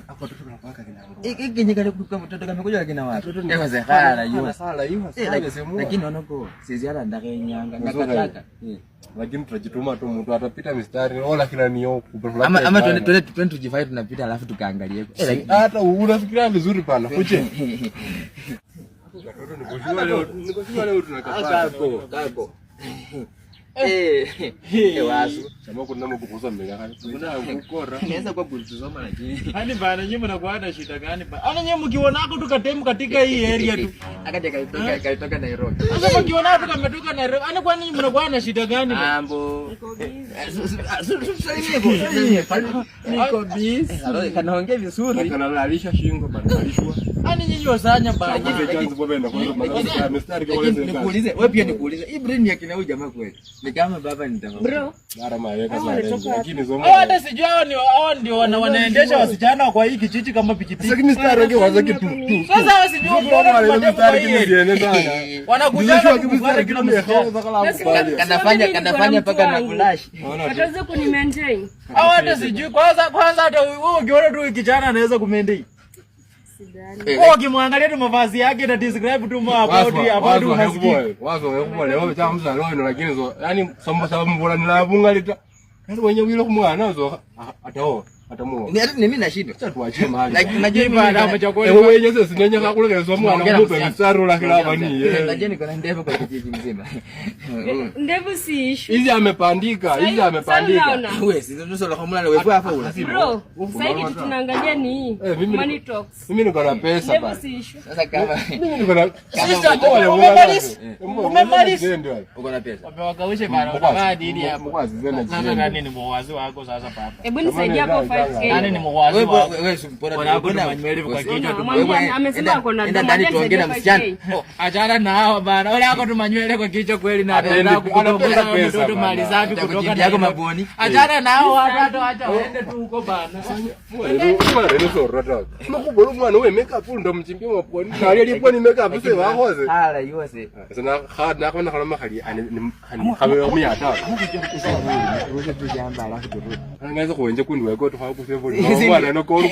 Hapo tu tunapaka kinango. Kinyi kale kwa mtoto kamekuja kina wapi? Eko zekhala hiyo. Sala hiyo. Lakini unaona kwa sisi hata ndake nyanga ngakataka. Lakini tunajituma tu mtu atapita mistari wala kila niyo. Ama twende tujifai tunapita alafu tukaangalie. Hata unafikiria vizuri pana. Kuche. Nikushua leo tunakapata. Kako. Wasu. Kama kuna mambo kukosa mbele kana. Kuna ukora. Inaweza kwa kuzoma lakini. Hani bana nyinyi mnakuwa na shida gani bana? Ana nyinyi mkionako tu katemu katika hii area tu. Akaja kaitoka Nairobi. Sasa mkionako kametoka Nairobi. Ana kwa nini mnakuwa na shida gani bana? Mambo. Niko busy. Kanaongea vizuri. Kanalalisha shingo bana. Alishwa. Ani nyinyi wasanya bana. Nikuulize, wewe pia nikuulize. Hii brain ya kina huyu jamaa kweli. Ni kama baba nitafahamu. Bro. Mara maweka sana. Lakini zomo. Hata sijui hao ndio wanaendesha wasichana kwa hii kijiji kama pikipiki. Sasa mistari wake waza kitu. Sasa wasijui kuona mistari kimeziene sana. Wanakuja kufuata kila mstari. Kanafanya paka na flash. Ataweza kunimaintain. Hata sijui kwanza hata wewe ukiona tu kijana anaweza kumaintain. Kwa kimwangalia tu mavazi yake na describe tu about unasikia. Wazo wewe leo cha mza leo lakini zo yani sababu mbona ninavungalita. Yaani wenyewe yule kumwana zo atao atamuo. Ni mimi nashinda. Sasa tuachie mahali. Lakini najua baada machakoni. Wewe wenyewe sasa sinenya kakule kwa mwana mpe mstari la kila bani. Najua niko na ndevu kwa kijiji mzima. Ndevu si issue. Hizi amepandika. Wewe si ndio sio kama wewe hapa una. Bro, sasa kitu tunaangalia ni money talks. Mimi niko na pesa bana. Ndevu si issue. Sasa kama mimi niko na sister umemaliza. Uko na pesa. Wamewakaushe bana unabadi ili hapo. Sasa nani ni mwazi wako sasa papa? Hebu nisaidie hapo 5k. Nani ni mwazi wako? Wewe simpora Mbona manywele kwa kichwa tu. Amesema kuna enda ndani tuongee na msichana. Achana na hao bana. Wale wako tu manywele kwa kichwa kweli na anaenda kukutongoza mtoto mali zake kutoka yako maboni. Achana na hao hata acha waende tu huko bana. Makubwa mwana wewe makeup ndo mchimbie maponi. Na aliyekuwa ni makeup sasa wahoze. Hala yose. Sana khad na kana kala mahali ani khawe mi ata. Wewe tu jamba alafu turudi. Anaweza kuenje kundi wako tu hapo sasa mwana no ko